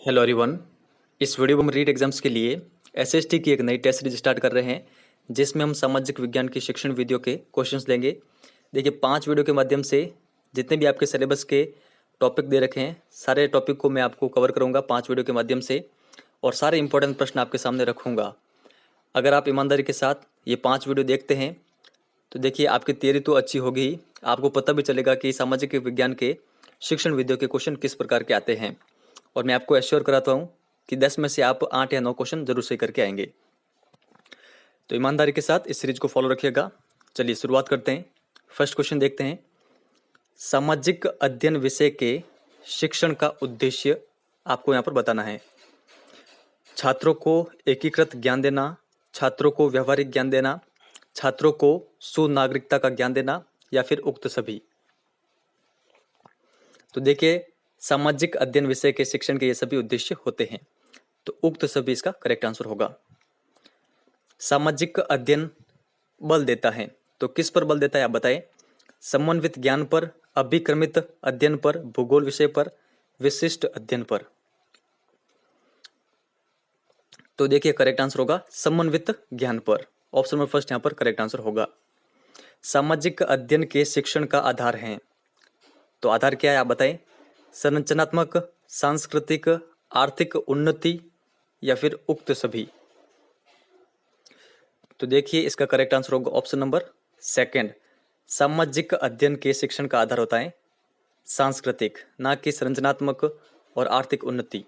Hello everyone. इस video में हम रीट एग्जाम्स के लिए एसएसटी की एक नई टेस्ट सीरीज स्टार्ट कर रहे हैं, जिसमें हम सामाजिक विज्ञान की शिक्षण वीडियो के क्वेश्चंस लेंगे। देखिए, 5 वीडियो के माध्यम से जितने भी आपके सिलेबस के टॉपिक दे रखे हैं, सारे टॉपिक को मैं आपको कवर करूँगा 5 वीडियो के माध्यम से, और सारे इंपॉर्टेंट प्रश्न आपके सामने रखूँगा। अगर आप ईमानदारी के साथ ये 5 वीडियो देखते हैं तो देखिए, आपकी तैयारी तो अच्छी होगी ही, आपको पता भी चलेगा कि सामाजिक विज्ञान के शिक्षण वीडियो के क्वेश्चन किस प्रकार के आते हैं। और मैं आपको एश्योर कराता हूँ कि 10 में से आप 8 या 9 क्वेश्चन जरूर सही करके आएंगे। तो ईमानदारी के साथ इस सीरीज को फॉलो रखिएगा। चलिए शुरुआत करते हैं। फर्स्ट क्वेश्चन देखते हैं। सामाजिक अध्ययन विषय के शिक्षण का उद्देश्य आपको यहाँ पर बताना है। छात्रों को एकीकृत ज्ञान देना, छात्रों को व्यवहारिक ज्ञान देना, छात्रों को सुनागरिकता का ज्ञान देना, या फिर उक्त सभी। तो देखिए, सामाजिक अध्ययन विषय के शिक्षण के ये सभी उद्देश्य होते हैं, तो उक्त सभी इसका करेक्ट आंसर होगा। सामाजिक अध्ययन बल देता है, तो किस पर बल देता है आप बताएं? समन्वित ज्ञान पर, अभिक्रमित अध्ययन पर, भूगोल विषय पर, विशिष्ट अध्ययन पर। तो देखिए, करेक्ट आंसर होगा समन्वित ज्ञान पर। ऑप्शन नंबर फर्स्ट यहाँ पर करेक्ट आंसर होगा। सामाजिक अध्ययन के शिक्षण का आधार है, तो आधार क्या है आप बताएं? संरचनात्मक, सांस्कृतिक, आर्थिक उन्नति, या फिर उक्त सभी। तो देखिए, इसका करेक्ट आंसर होगा ऑप्शन नंबर सेकंड। सामाजिक अध्ययन के शिक्षण का आधार होता है सांस्कृतिक, ना कि संरचनात्मक और आर्थिक उन्नति।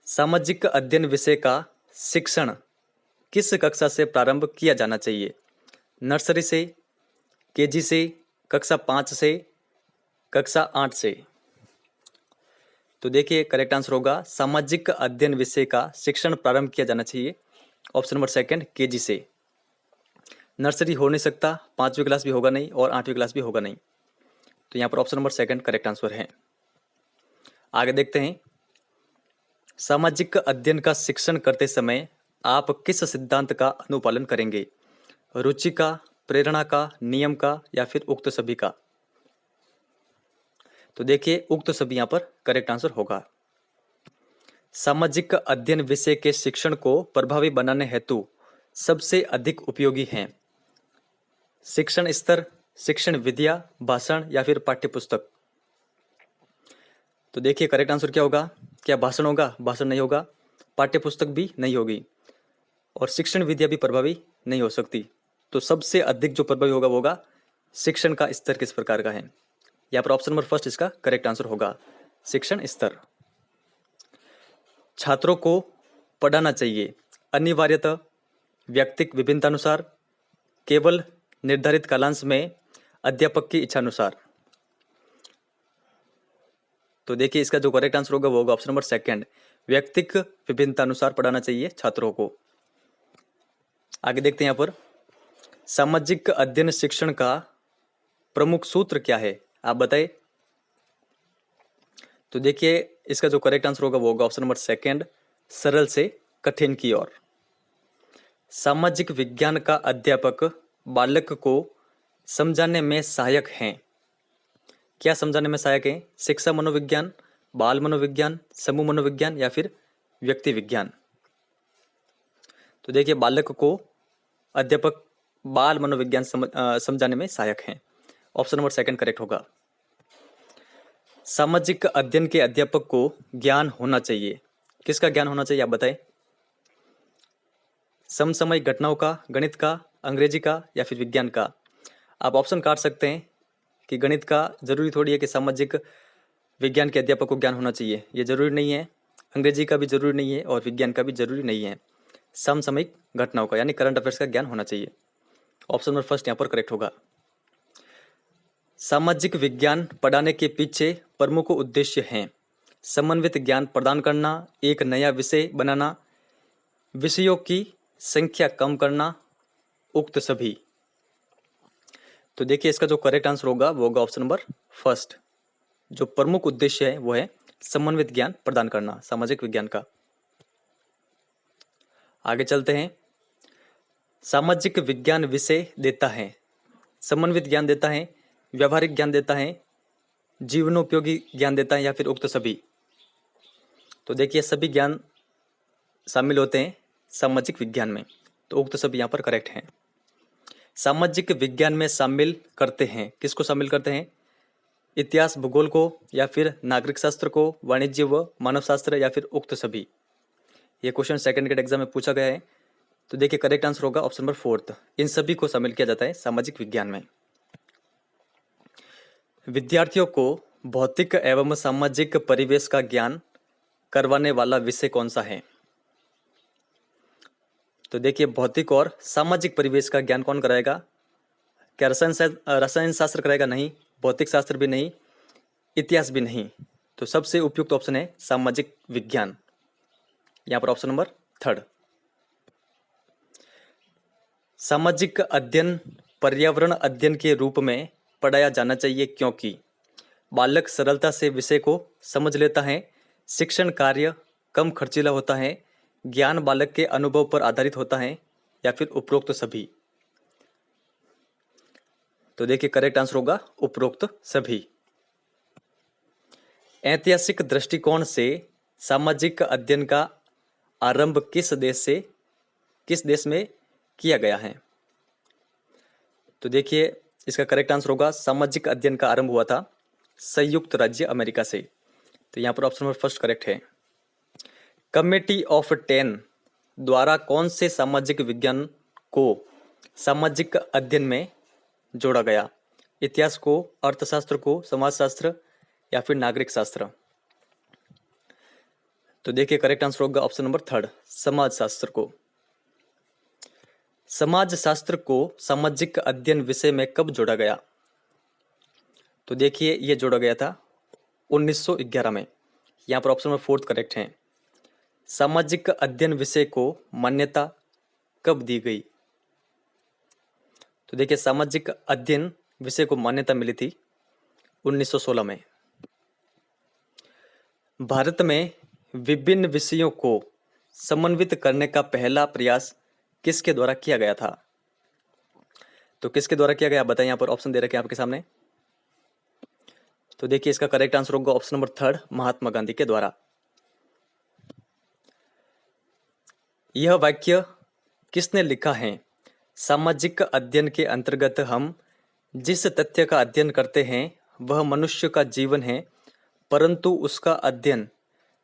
सामाजिक अध्ययन विषय का शिक्षण किस कक्षा से प्रारंभ किया जाना चाहिए? नर्सरी से, केजी से, कक्षा 5 से, कक्षा 8 से। तो देखिए, करेक्ट आंसर होगा सामाजिक अध्ययन विषय का शिक्षण प्रारंभ किया जाना चाहिए ऑप्शन नंबर सेकंड, केजी से। नर्सरी हो नहीं सकता, 5वीं क्लास भी होगा नहीं, और 8वीं क्लास भी होगा नहीं। तो यहाँ पर option number second correct answer है। आगे देखते हैं। सामाजिक अध्ययन का शिक्षण करते समय आप किस सिद्धांत का अनुपालन करेंगे? रुचि का, प्रेरणा का, नियम का, या फिर उक्त सभी का? तो देखिए, उक्त सभी यहाँ पर करेक्ट आंसर होगा। सामाजिक अध्ययन विषय के शिक्षण को प्रभावी बनाने हेतु सबसे अधिक उपयोगी हैं शिक्षण स्तर, शिक्षण विधियां, भाषण, या फिर पाठ्यपुस्तक। तो देखिए, करेक्ट आंसर क्या होगा? क्या भाषण होगा? भाषण नहीं होगा, पाठ्यपुस्तक भी नहीं होगी, और शिक्षण विधियां भी प्रभावी नहीं हो सकती। तो सबसे अधिक जो प्रभावी होगा वो होगा शिक्षण का स्तर किस प्रकार का है। यहाँ पर ऑप्शन नंबर फर्स्ट इसका करेक्ट आंसर होगा, शिक्षण स्तर। छात्रों को पढ़ाना चाहिए अनिवार्यतः व्यक्तिक विभिन्नतानुसार, केवल निर्धारित कालांश में, अध्यापक की इच्छानुसार। तो देखिए, इसका जो करेक्ट आंसर होगा वो होगा ऑप्शन नंबर सेकंड, व्यक्तिक विभिन्नतानुसार पढ़ाना चाहिए छात्रों को। आगे देखते हैं। यहाँ पर सामाजिक अध्ययन शिक्षण का प्रमुख सूत्र क्या है आप बताइए? तो देखिए, इसका जो करेक्ट आंसर होगा वो होगा ऑप्शन नंबर सेकंड, सरल से कठिन की ओर। सामाजिक विज्ञान का अध्यापक बालक को समझाने में सहायक हैं। क्या समझाने में सहायक है? शिक्षा मनोविज्ञान, बाल मनोविज्ञान, समूह मनोविज्ञान, या फिर व्यक्ति विज्ञान। तो देखिए, बालक को अध्यापक बाल मनोविज्ञान समझाने में सहायक हैं। ऑप्शन नंबर सेकंड करेक्ट होगा। सामाजिक अध्ययन के अध्यापक को ज्ञान होना चाहिए। किसका ज्ञान होना चाहिए आप बताएं? समसामयिक घटनाओं का, गणित का, अंग्रेजी का, या फिर विज्ञान का? आप ऑप्शन काट सकते हैं कि गणित का जरूरी थोड़ी है कि सामाजिक विज्ञान के अध्यापक को ज्ञान होना चाहिए, ये जरूरी नहीं है। अंग्रेजी का भी जरूरी नहीं है, और विज्ञान का भी जरूरी नहीं है। समसामयिक घटनाओं का यानी करंट अफेयर्स का ज्ञान होना चाहिए। ऑप्शन नंबर फर्स्ट यहाँ पर करेक्ट होगा। सामाजिक विज्ञान पढ़ाने के पीछे प्रमुख उद्देश्य हैं समन्वित ज्ञान प्रदान करना, एक नया विषय बनाना, विषयों की संख्या कम करना, उक्त सभी। तो देखिए, इसका जो करेक्ट आंसर होगा वो होगा ऑप्शन नंबर फर्स्ट। जो प्रमुख उद्देश्य है वो है समन्वित ज्ञान प्रदान करना सामाजिक विज्ञान का। आगे चलते हैं। सामाजिक विज्ञान विषय देता है समन्वित ज्ञान देता है, व्यवहारिक ज्ञान देता है, जीवनोपयोगी ज्ञान देता है, या फिर उक्त सभी। तो देखिए सभी ज्ञान शामिल होते हैं सामाजिक विज्ञान में, तो उक्त सभी यहाँ पर करेक्ट हैं। सामाजिक विज्ञान में शामिल करते हैं, किसको शामिल करते हैं? इतिहास भूगोल को, या फिर नागरिक शास्त्र को, वाणिज्य व मानव शास्त्र, या फिर उक्त सभी। ये क्वेश्चन सेकंड ग्रेड एग्जाम में पूछा गया है। तो देखिए करेक्ट आंसर होगा ऑप्शन नंबर 4, इन सभी को शामिल किया जाता है सामाजिक विज्ञान में। विद्यार्थियों को भौतिक एवं सामाजिक परिवेश का ज्ञान करवाने वाला विषय कौन सा है? तो देखिए भौतिक और सामाजिक परिवेश का ज्ञान कौन कराएगा? क्या रसायन शास्त्र कराएगा? नहीं। भौतिक शास्त्र भी नहीं, इतिहास भी नहीं। तो सबसे उपयुक्त ऑप्शन है सामाजिक विज्ञान, यहाँ पर ऑप्शन नंबर 3। सामाजिक अध्ययन पर्यावरण अध्ययन के रूप में पढ़ाया जाना चाहिए क्योंकि बालक सरलता से विषय को समझ लेता है, शिक्षण कार्य कम खर्चीला होता है, ज्ञान बालक के अनुभव पर आधारित होता है, या फिर उपरोक्त सभी। तो देखिए करेक्ट आंसर होगा उपरोक्त सभी। ऐतिहासिक दृष्टिकोण से सामाजिक अध्ययन का आरंभ किस देश में किया गया है? तो देखिए इसका करेक्ट आंसर होगा सामाजिक अध्ययन का आरंभ हुआ था संयुक्त राज्य अमेरिका से। तो यहाँ पर ऑप्शन नंबर 1 करेक्ट है। कमेटी ऑफ 10 द्वारा कौन से सामाजिक विज्ञान को सामाजिक अध्ययन में जोड़ा गया? इतिहास को, अर्थशास्त्र को, समाजशास्त्र, या फिर नागरिक शास्त्र। तो देखिए करेक्ट आंसर होगा ऑप्शन नंबर 3, समाजशास्त्र को। समाजशास्त्र को सामाजिक अध्ययन विषय में कब जोड़ा गया? तो देखिए ये जोड़ा गया था 1911 में। यहाँ पर ऑप्शन नंबर 4 करेक्ट है। सामाजिक अध्ययन विषय को मान्यता कब दी गई? तो देखिए सामाजिक अध्ययन विषय को मान्यता मिली थी 1916 में। भारत में विभिन्न विषयों को समन्वित करने का पहला प्रयास किसके द्वारा किया गया था? तो किसके द्वारा किया गया बताइए, यहाँ पर ऑप्शन दे रखे हैं आपके सामने। तो देखिए इसका करेक्ट आंसर होगा ऑप्शन नंबर 3, महात्मा गांधी के द्वारा। यह वाक्य किसने लिखा है? सामाजिक अध्ययन के अंतर्गत हम जिस तथ्य का अध्ययन करते हैं वह मनुष्य का जीवन है, परंतु उसका अध्ययन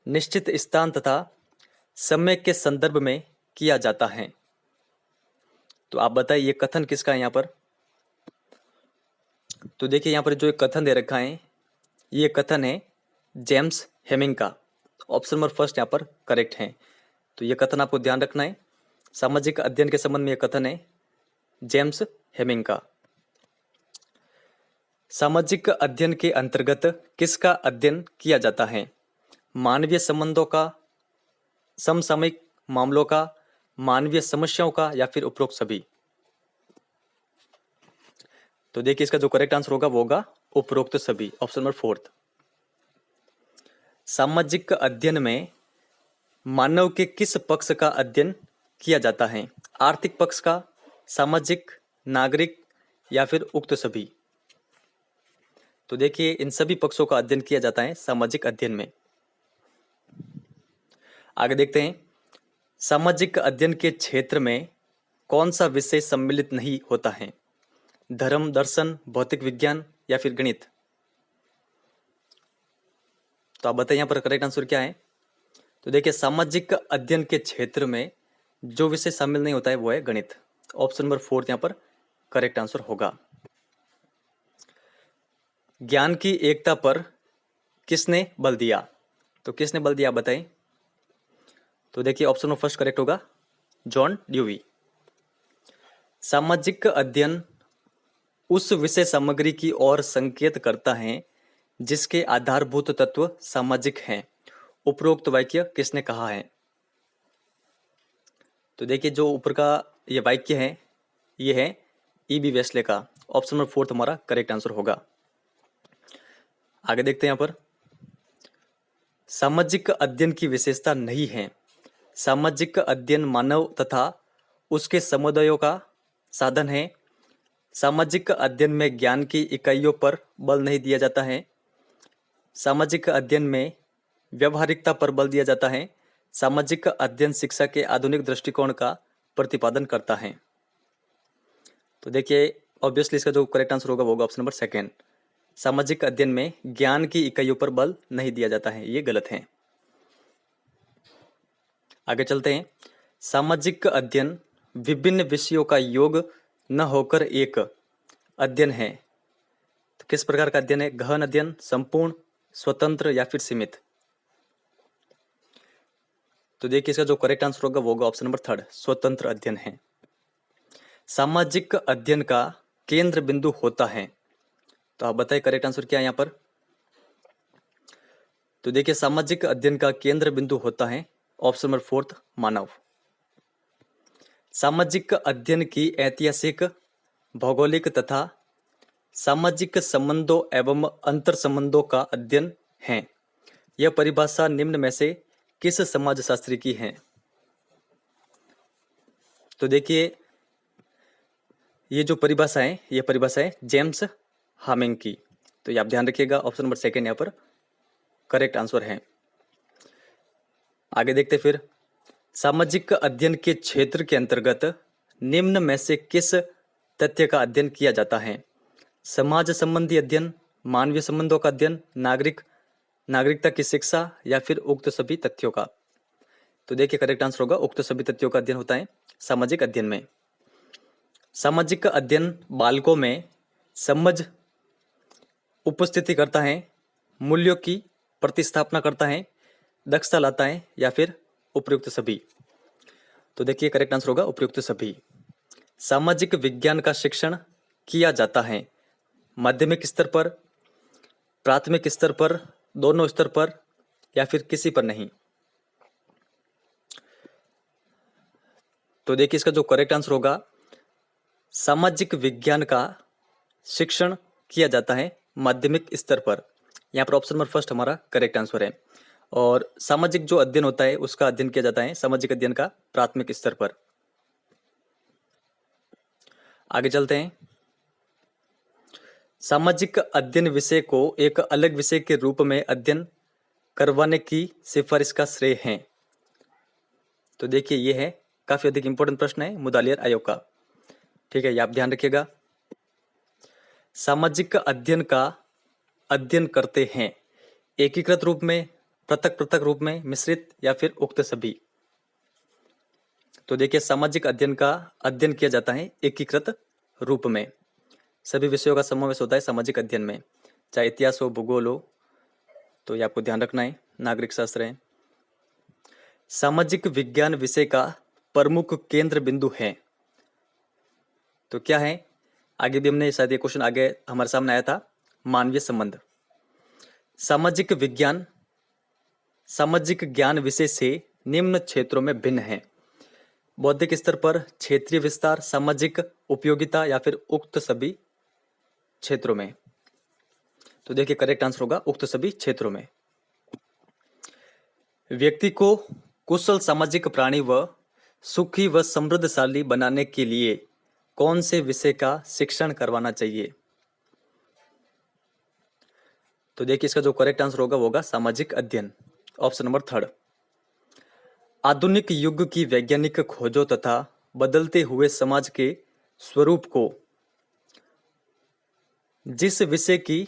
निश्चित स्थान तथा समय के संदर्भ में किया जाता है। तो आप बताइए ये कथन किसका है यहाँ पर? तो देखिए यहाँ पर जो एक कथन दे रखा है, ये कथन है जेम्स हेमिंग का। ऑप्शन नंबर 1 यहाँ पर करेक्ट है। तो ये कथन आपको ध्यान रखना है। सामाजिक अध्ययन के संबंध में ये कथन है जेम्स हेमिंग का। सामाजिक अध्ययन के अंतर्गत किसका अध्ययन किया जाता है? मानवीय संबंधों का, समसामयिक मामलों का, मानवीय समस्याओं का, या फिर उपरोक्त सभी। तो देखिए इसका जो करेक्ट आंसर होगा वो होगा उपरोक्त सभी, ऑप्शन नंबर 4। सामाजिक अध्ययन में मानव के किस पक्ष का अध्ययन किया जाता है? आर्थिक पक्ष का, सामाजिक, नागरिक, या फिर उक्त सभी। तो देखिए इन सभी पक्षों का अध्ययन किया जाता है सामाजिक अध्ययन में। आगे देखते हैं, सामाजिक अध्ययन के क्षेत्र में कौन सा विषय सम्मिलित नहीं होता है? धर्म, दर्शन, भौतिक विज्ञान, या फिर गणित। तो आप बताइए यहाँ पर करेक्ट आंसर क्या है? तो देखिए सामाजिक अध्ययन के क्षेत्र में जो विषय शामिल नहीं होता है वो है गणित। ऑप्शन नंबर 4 यहाँ पर करेक्ट आंसर होगा। ज्ञान की एकता पर किसने बल दिया? तो किसने बल दिया बताइए। तो देखिए ऑप्शन नंबर 1 करेक्ट होगा, जॉन ड्यूवी। सामाजिक अध्ययन उस विषय सामग्री की ओर संकेत करता है जिसके आधारभूत तत्व सामाजिक हैं। उपरोक्त वाक्य किसने कहा है? तो देखिए जो ऊपर का ये वाक्य है ये है ई.बी. वेस्ले का। ऑप्शन नंबर 4 हमारा करेक्ट आंसर होगा। आगे देखते हैं यहाँ पर, सामाजिक अध्ययन की विशेषता नहीं है। सामाजिक अध्ययन मानव तथा उसके समुदायों का साधन है। सामाजिक अध्ययन में ज्ञान की इकाइयों पर बल नहीं दिया जाता है। सामाजिक अध्ययन में व्यवहारिकता पर बल दिया जाता है। सामाजिक अध्ययन शिक्षा के आधुनिक दृष्टिकोण का प्रतिपादन करता है। तो देखिए ऑब्वियसली इसका जो करेक्ट आंसर होगा वो होगा ऑप्शन नंबर सेकेंड। सामाजिक अध्ययन में ज्ञान की इकाइयों पर बल नहीं दिया जाता है, ये गलत है। आगे चलते हैं। सामाजिक अध्ययन विभिन्न विषयों का योग न होकर एक अध्ययन है। तो किस प्रकार का अध्ययन है? गहन अध्ययन, संपूर्ण, स्वतंत्र या फिर सीमित? तो देखिए इसका जो करेक्ट आंसर होगा वो होगा ऑप्शन नंबर थर्ड, स्वतंत्र अध्ययन है। सामाजिक अध्ययन का केंद्र बिंदु होता है। तो आप बताइए करेक्ट आंसर क्या है यहाँ पर? तो देखिए सामाजिक अध्ययन का केंद्र बिंदु होता है ऑप्शन नंबर फोर्थ, मानव। सामाजिक अध्ययन की ऐतिहासिक, भौगोलिक तथा सामाजिक संबंधों एवं अंतर संबंधों का अध्ययन है। यह परिभाषा निम्न में से किस समाजशास्त्री की है? तो देखिए ये जो परिभाषा है, ये परिभाषा है जेम्स हामिंग की। तो ये आप ध्यान रखिएगा, ऑप्शन नंबर सेकेंड यहाँ पर करेक्ट आंसर है। आगे देखते फिर। सामाजिक अध्ययन के क्षेत्र के अंतर्गत निम्न में से किस तथ्य का अध्ययन किया जाता है? समाज संबंधी अध्ययन, मानवीय संबंधों का अध्ययन, नागरिकता की शिक्षा या फिर उक्त सभी तथ्यों का? तो देखिए करेक्ट आंसर होगा उक्त सभी तथ्यों का अध्ययन होता है सामाजिक अध्ययन में। सामाजिक अध्ययन बालकों में समझ उपस्थिति करता है, मूल्यों की प्रतिस्थापना करता है, दक्षता लाता है या फिर उपयुक्त सभी? तो देखिए करेक्ट आंसर होगा उपयुक्त सभी। सामाजिक विज्ञान का शिक्षण किया जाता है माध्यमिक स्तर पर, प्राथमिक स्तर पर, दोनों स्तर पर या फिर किसी पर नहीं? तो देखिए इसका जो करेक्ट आंसर होगा सामाजिक विज्ञान का शिक्षण किया जाता है माध्यमिक स्तर पर। यहाँ पर ऑप्शन नंबर फर्स्ट हमारा करेक्ट आंसर है। और सामाजिक जो अध्ययन होता है उसका अध्ययन किया जाता है सामाजिक अध्ययन का प्राथमिक स्तर पर। आगे चलते हैं। सामाजिक अध्ययन विषय को एक अलग विषय के रूप में अध्ययन करवाने की सिफारिश का श्रेय है। तो देखिए ये है काफी अधिक इंपॉर्टेंट प्रश्न है मुदालियर आयोग का। ठीक है, ये आप ध्यान रखिएगा। सामाजिक अध्ययन का अध्ययन करते हैं एकीकृत रूप में, पृथक पृथक रूप में, मिश्रित या फिर उक्त सभी? तो देखिए सामाजिक अध्ययन का अध्ययन किया जाता है एकीकृत रूप में। सभी विषयों का समावेश होता है सामाजिक अध्ययन में, चाहे इतिहास हो, भूगोल हो, तो ये आपको ध्यान रखना है, नागरिक शास्त्र है। सामाजिक विज्ञान विषय का प्रमुख केंद्र बिंदु है। तो क्या है? आगे भी हमने शायद ये क्वेश्चन आगे हमारे सामने आया था, मानवीय संबंध। सामाजिक विज्ञान सामाजिक ज्ञान विषय से निम्न क्षेत्रों में भिन्न है: बौद्धिक स्तर पर, क्षेत्रीय विस्तार, सामाजिक उपयोगिता या फिर उक्त सभी क्षेत्रों में? तो देखिए करेक्ट आंसर होगा उक्त सभी क्षेत्रों में। व्यक्ति को कुशल सामाजिक प्राणी व सुखी व समृद्धशाली बनाने के लिए कौन से विषय का शिक्षण करवाना चाहिए? तो देखिए इसका जो करेक्ट आंसर होगा वो होगा सामाजिक अध्ययन, ऑप्शन नंबर थर्ड। आधुनिक युग की वैज्ञानिक खोजों तथा बदलते हुए समाज के स्वरूप को जिस विषय की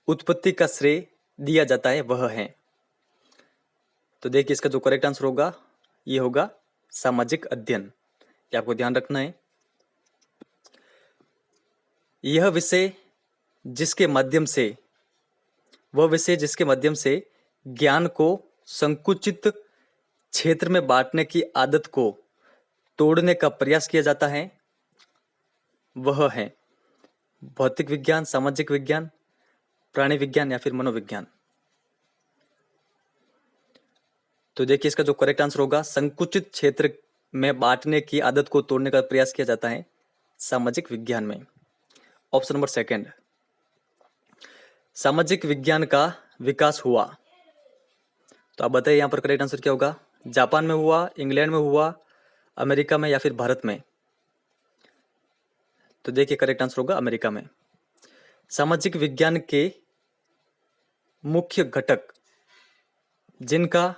उत्पत्ति का श्रेय दिया जाता है वह है? तो देखिए इसका जो करेक्ट आंसर होगा ये होगा सामाजिक अध्ययन। ये आपको ध्यान रखना है। यह विषय जिसके माध्यम से वह विषय जिसके माध्यम से ज्ञान को संकुचित क्षेत्र में बांटने की आदत को तोड़ने का प्रयास किया जाता है वह है भौतिक विज्ञान, सामाजिक विज्ञान, प्राणी विज्ञान या फिर मनोविज्ञान? तो देखिए इसका जो करेक्ट आंसर होगा संकुचित क्षेत्र में बांटने की आदत को तोड़ने का प्रयास किया जाता है सामाजिक विज्ञान में, ऑप्शन नंबर सेकंड। सामाजिक विज्ञान का विकास हुआ, तो आप बताइए यहाँ पर करेक्ट आंसर क्या होगा? जापान में हुआ, इंग्लैंड में हुआ, अमेरिका में या फिर भारत में? तो देखिए करेक्ट आंसर होगा अमेरिका में। सामाजिक विज्ञान के मुख्य घटक जिनका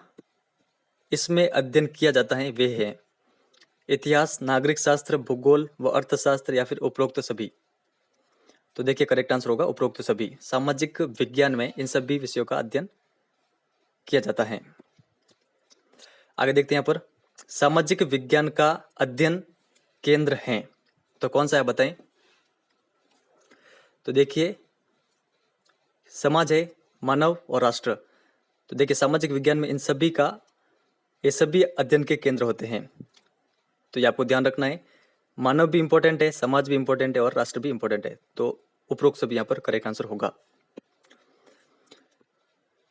इसमें अध्ययन किया जाता है वे हैं इतिहास, नागरिक शास्त्र, भूगोल व अर्थशास्त्र या फिर उपरोक्त सभी। तो देखिए करेक्ट आंसर होगा उपरोक्त सभी। सामाजिक विज्ञान में इन सभी विषयों का अध्ययन किया जाता है। आगे देखते हैं यहाँ पर, सामाजिक विज्ञान का अध्ययन केंद्र हैं, तो कौन सा है बताएं। तो देखिए समाज है, मानव और राष्ट्र। तो देखिए सामाजिक विज्ञान में इन सभी का, ये सभी अध्ययन के केंद्र होते हैं। तो ये आपको ध्यान रखना है, मानव भी इंपॉर्टेंट है, समाज भी इंपॉर्टेंट है और राष्ट्र भी इंपॉर्टेंट है। तो उपरोक्त सभी यहाँ पर करेक्ट आंसर होगा।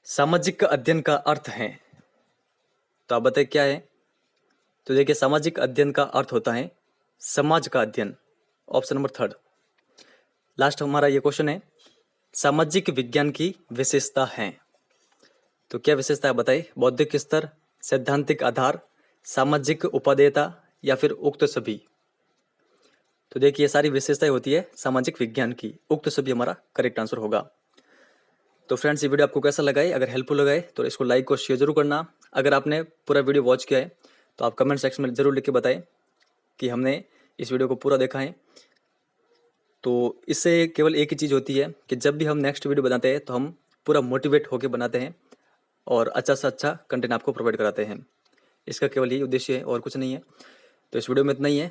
सामाजिक अध्ययन का अर्थ है, तो आप बताइए क्या है। तो देखिए सामाजिक अध्ययन का अर्थ होता है समाज का अध्ययन। ऑप्शन नंबर 3 लास्ट हमारा ये क्वेश्चन है, सामाजिक विज्ञान की विशेषता है। तो क्या विशेषता है बताइए। बौद्धिक स्तर, सैद्धांतिक आधार, सामाजिक उपादेयता या फिर उक्त सभी। तो देखिए सारी विशेषताएं होती है सामाजिक विज्ञान की, उक्त सभी हमारा करेक्ट आंसर होगा। तो फ्रेंड्स ये वीडियो आपको कैसा लगा है, अगर हेल्पफुल लगा है तो इसको लाइक और शेयर जरूर करना। अगर आपने पूरा वीडियो वॉच किया है तो आप कमेंट सेक्शन में जरूर लिख के बताएं कि हमने इस वीडियो को पूरा देखा है। तो इससे केवल एक ही चीज़ होती है कि जब भी हम नेक्स्ट वीडियो बनाते हैं तो हम पूरा मोटिवेट होकर बनाते हैं और अच्छा से अच्छा कंटेंट आपको प्रोवाइड कराते हैं। इसका केवल यही उद्देश्य है और कुछ नहीं है। तो इस वीडियो में इतना ही है।